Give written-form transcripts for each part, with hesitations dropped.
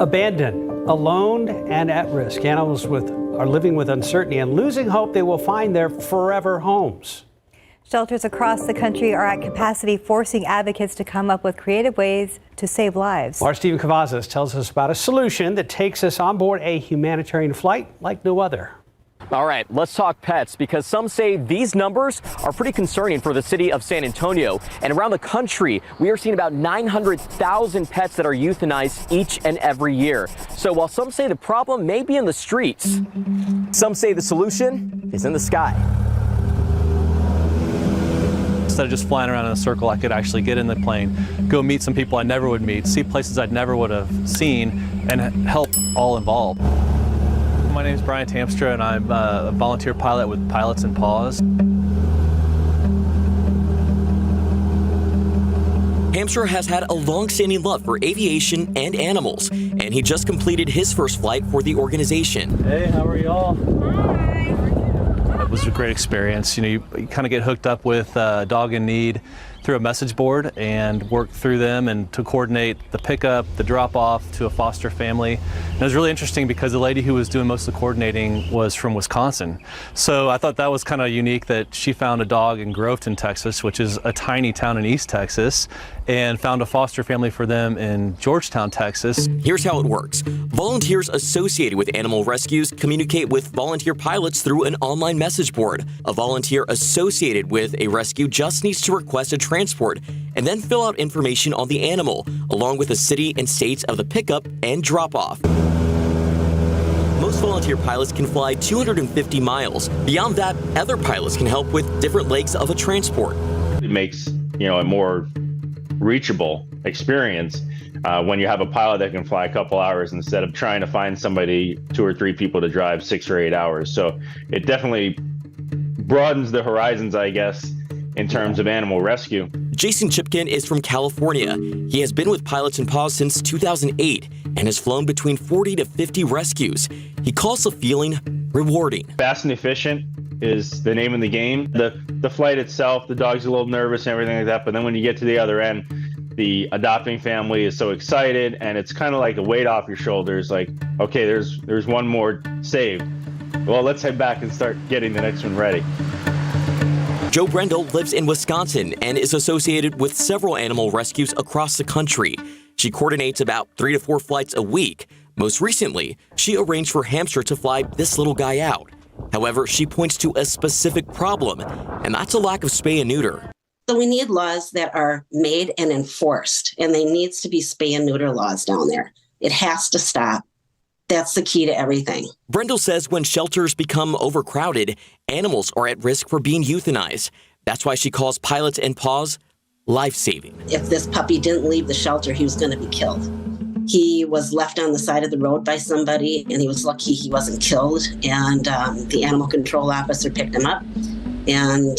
Abandoned, alone, and at risk. Animals are living with uncertainty and losing hope they will find their forever homes. Shelters across the country are at capacity, forcing advocates to come up with creative ways to save lives. Our Stephen Cavazos tells us about a solution that takes us on board a humanitarian flight like no other. All right, let's talk pets, because some say these numbers are pretty concerning for the city of San Antonio. And around the country, we are seeing about 900,000 pets that are euthanized each and every year. So while some say the problem may be in the streets, some say the solution is in the sky. Instead of just flying around in a circle, I could actually get in the plane, go meet some people I never would meet, see places I never would have seen, and help all involved. My name is Brian Tamstra, and I'm a volunteer pilot with Pilots and Paws. Tamstra has had a long-standing love for aviation and animals, and he just completed his first flight for the organization. Hey, how are y'all? Hi. It was a great experience. You know, you kind of get hooked up with a dog in need through a message board and work through them and to coordinate the pickup, the drop off to a foster family. And it was really interesting because the lady who was doing most of the coordinating was from Wisconsin. So I thought that was kind of unique that she found a dog in Groveton, Texas, which is a tiny town in East Texas, and found a foster family for them in Georgetown, Texas. Here's how it works. Volunteers associated with animal rescues communicate with volunteer pilots through an online message board. A volunteer associated with a rescue just needs to request a transport and then fill out information on the animal, along with the city and states of the pickup and drop-off. Most volunteer pilots can fly 250 miles. Beyond that, other pilots can help with different legs of a transport. It makes, a more reachable experience when you have a pilot that can fly a couple hours instead of trying to find somebody, 2 or 3 people to drive 6 or 8 hours. So it definitely broadens the horizons, I guess, in terms of animal rescue. Jason Chipkin is from California. He has been with Pilots and Paws since 2008 and has flown between 40 to 50 rescues. He calls the feeling rewarding. Fast and efficient is the name of the game. The flight itself, the dog's a little nervous and everything like that, but then when you get to the other end, the adopting family is so excited, and it's kind of like a weight off your shoulders, like, okay, there's one more saved. Well, let's head back and start getting the next one ready. Joe Brendel lives in Wisconsin and is associated with several animal rescues across the country. She coordinates about 3 to 4 flights a week. Most recently, she arranged for Hamster to fly this little guy out. However, she points to a specific problem, and that's a lack of spay and neuter. So we need laws that are made and enforced, and there needs to be spay and neuter laws down there. It has to stop. That's the key to everything. Brendel says when shelters become overcrowded, animals are at risk for being euthanized. That's why she calls Pilots and Paws life-saving. If this puppy didn't leave the shelter, he was going to be killed. He was left on the side of the road by somebody, and he was lucky he wasn't killed. And the animal control officer picked him up. And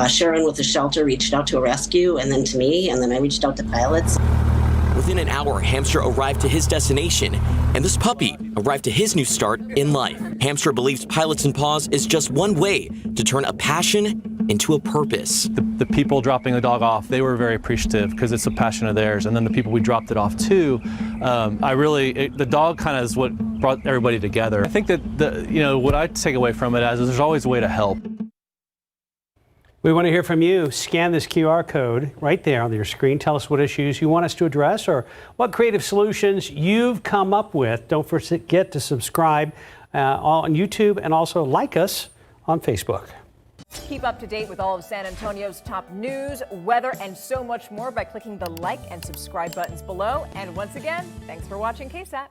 Sharon with the shelter reached out to a rescue, and then to me, and then I reached out to Pilots. Within an hour, Hamster arrived to his destination, and this puppy arrived to his new start in life. Hamster believes Pilots and Paws is just one way to turn a passion into a purpose. The people dropping the dog off, they were very appreciative because it's a passion of theirs. And then the people we dropped it off to, the dog kind of is what brought everybody together. I think that what I take away from it is there's always a way to help. We want to hear from you. Scan this QR code right there on your screen. Tell us what issues you want us to address or what creative solutions you've come up with. Don't forget to subscribe on YouTube and also like us on Facebook. Keep up to date with all of San Antonio's top news, weather, and so much more by clicking the like and subscribe buttons below. And once again, thanks for watching KSAT.